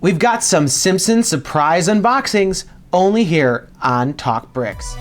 We've got some Simpsons surprise unboxings only here on TalkBricks.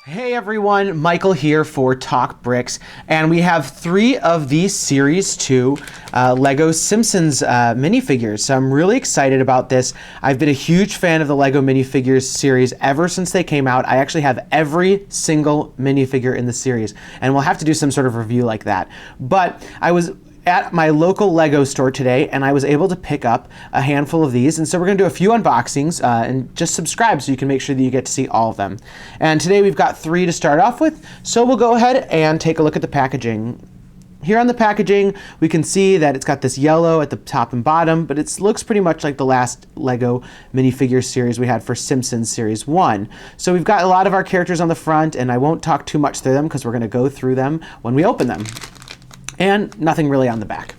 Hey everyone, Michael here for TalkBricks, and we have 3 of these Series 2 LEGO Simpsons minifigures. So I'm really excited about this. I've been a huge fan of the LEGO minifigures series ever since they came out. I actually have every single minifigure in the series, and we'll have to do some sort of review like that. But I was at my local LEGO store today, and I was able to pick up a handful of these. And so we're going to do a few unboxings, and just subscribe so you can make sure that you get to see all of them. And today we've got 3 to start off with, so we'll go ahead and take a look at the packaging. Here on the packaging, we can see that it's got this yellow at the top and bottom, but it looks pretty much like the last LEGO minifigure series we had for Simpsons Series 1. So we've got a lot of our characters on the front, and I won't talk too much through them because we're going to go through them when we open them. And nothing really on the back.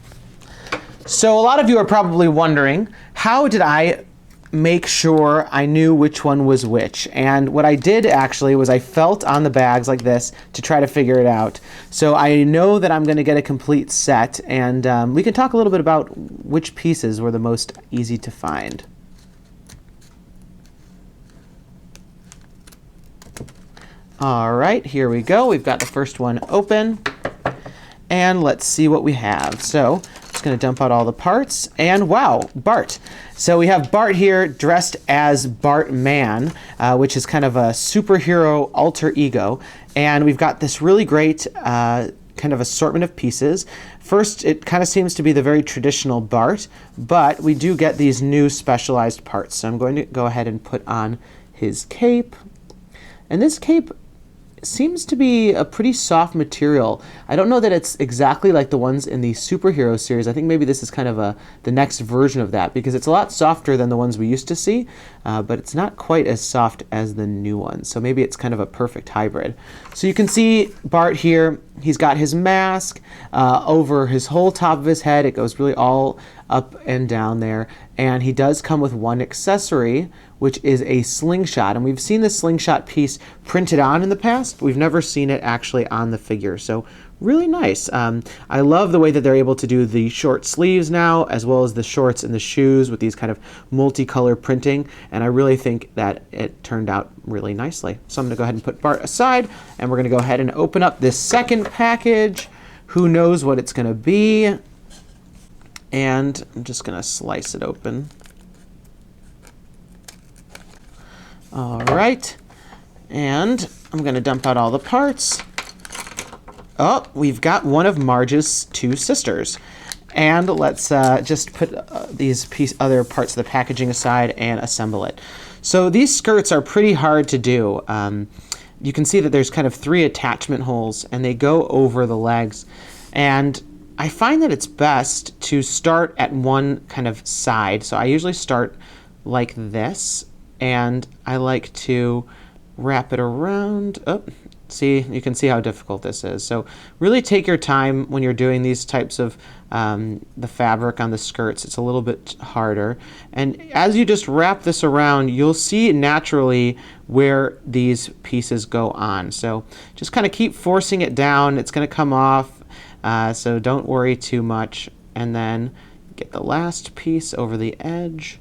So a lot of you are probably wondering, how did I make sure I knew which one was which? And what I did actually was I felt on the bags like this to try to figure it out. So I know that I'm going to get a complete set, and we can talk a little bit about which pieces were the most easy to find. All right, here we go. We've got the first one open. And let's see what we have. So I'm just going to dump out all the parts. And wow, Bart. So we have Bart here dressed as Bartman, which is kind of a superhero alter ego. And we've got this really great kind of assortment of pieces. First, it kind of seems to be the very traditional Bart, but we do get these new specialized parts. So I'm going to go ahead and put on his cape. And this cape seems to be a pretty soft material. I don't know that it's exactly like the ones in the superhero series. I think maybe this is kind of the next version of that, because it's a lot softer than the ones we used to see, but it's not quite as soft as the new ones. So maybe it's kind of a perfect hybrid. So you can see Bart here. He's got his mask over his whole top of his head. It goes really all up and down there. And he does come with one accessory, which is a slingshot. And we've seen the slingshot piece printed on in the past, but we've never seen it actually on the figure. So really nice. I love the way that they're able to do the short sleeves now, as well as the shorts and the shoes with these kind of multicolor printing. And I really think that it turned out really nicely. So I'm going to go ahead and put Bart aside, and we're going to go ahead and open up this second package. Who knows what it's going to be? And I'm just going to slice it open. All right. And I'm going to dump out all the parts. Oh, we've got one of Marge's 2 sisters. And let's just put these other parts of the packaging aside and assemble it. So these skirts are pretty hard to do. You can see that there's kind of 3 attachment holes, and they go over the legs. And I find that it's best to start at one kind of side. So I usually start like this, and I like to wrap it around. Oh, see, you can see how difficult this is. So really take your time when you're doing these types of the fabric on the skirts. It's a little bit harder. And as you just wrap this around, you'll see naturally where these pieces go on. So just kind of keep forcing it down. It's going to come off. So don't worry too much. And then get the last piece over the edge.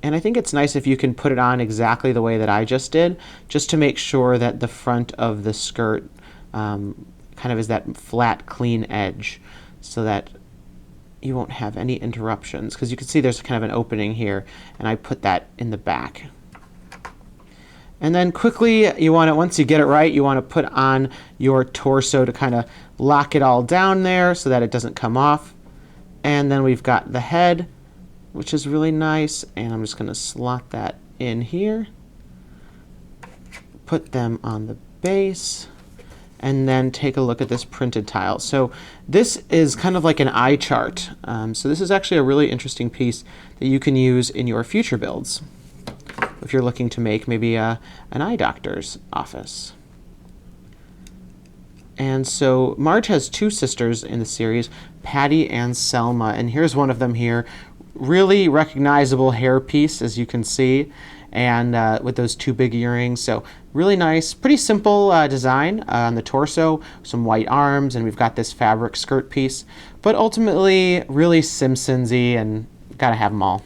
And I think it's nice if you can put it on exactly the way that I just did, just to make sure that the front of the skirt kind of is that flat, clean edge, so that you won't have any interruptions. Because you can see there's kind of an opening here, and I put that in the back. And then quickly, you want to, once you get it right, you want to put on your torso to kind of lock it all down there so that it doesn't come off. And then we've got the head, which is really nice. And I'm just going to slot that in here. Put them on the base. And then take a look at this printed tile. So this is kind of like an eye chart. So this is actually a really interesting piece that you can use in your future builds, if you're looking to make maybe an eye doctor's office. And so Marge has 2 sisters in the series, Patty and Selma. And here's one of them here. Really recognizable hairpiece, as you can see. and with those two big earrings. So really nice, pretty simple design on the torso, some white arms, and we've got this fabric skirt piece. But ultimately, really Simpsons-y, and gotta have them all.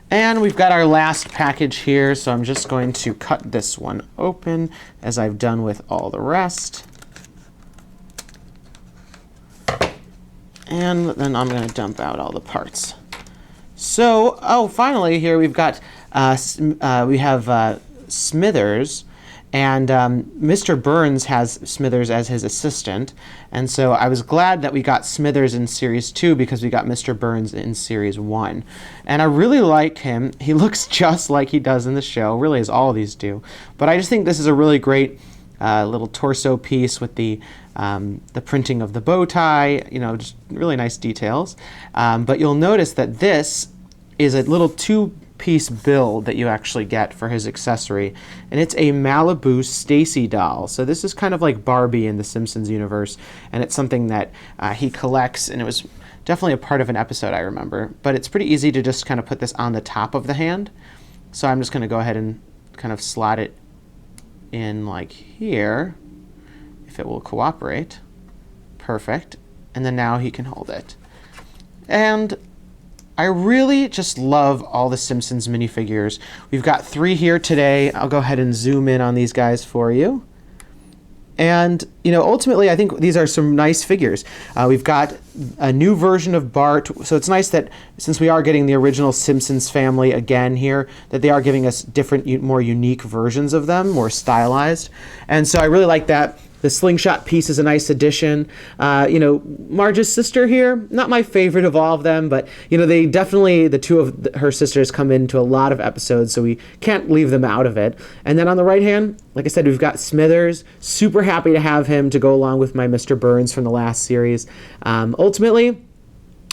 And we've got our last package here, so I'm just going to cut this one open as I've done with all the rest. And then I'm going to dump out all the parts. So, finally here we've got, Smithers, and Mr. Burns has Smithers as his assistant. And so I was glad that we got Smithers in Series 2 because we got Mr. Burns in Series 1. And I really like him. He looks just like he does in the show, really, as all of these do. But I just think this is a really great little torso piece with the printing of the bow tie, just really nice details. But you'll notice that this is a little two-piece build that you actually get for his accessory, and it's a Malibu Stacy doll. So this is kind of like Barbie in the Simpsons universe, and it's something that he collects, and it was definitely a part of an episode, I remember. But it's pretty easy to just kind of put this on the top of the hand. So I'm just going to go ahead and kind of slot it in like here, if it will cooperate. Perfect. And then now he can hold it. And I really just love all the Simpsons minifigures. We've got 3 here today. I'll go ahead and zoom in on these guys for you. And, ultimately, I think these are some nice figures. We've got a new version of Bart. So it's nice that since we are getting the original Simpsons family again here, that they are giving us different, more unique versions of them, more stylized. And so I really like that. The slingshot piece is a nice addition. Marge's sister here, not my favorite of all of them, but they definitely, the two of her sisters come into a lot of episodes, so we can't leave them out of it. And then on the right hand, like I said, we've got Smithers. Super happy to have him to go along with my Mr. Burns from the last series. Ultimately,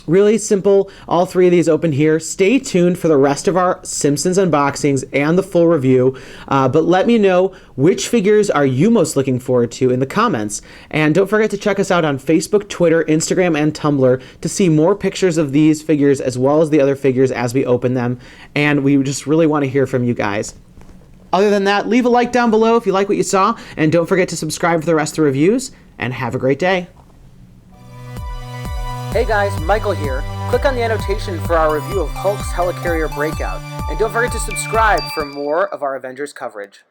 really simple. All 3 of these open here. Stay tuned for the rest of our Simpsons unboxings and the full review. But let me know which figures are you most looking forward to in the comments. And don't forget to check us out on Facebook, Twitter, Instagram, and Tumblr to see more pictures of these figures as well as the other figures as we open them. And we just really want to hear from you guys. Other than that, leave a like down below if you like what you saw. And don't forget to subscribe for the rest of the reviews. And have a great day. Hey guys, Michael here. Click on the annotation for our review of Hulk's Helicarrier Breakout, and don't forget to subscribe for more of our Avengers coverage.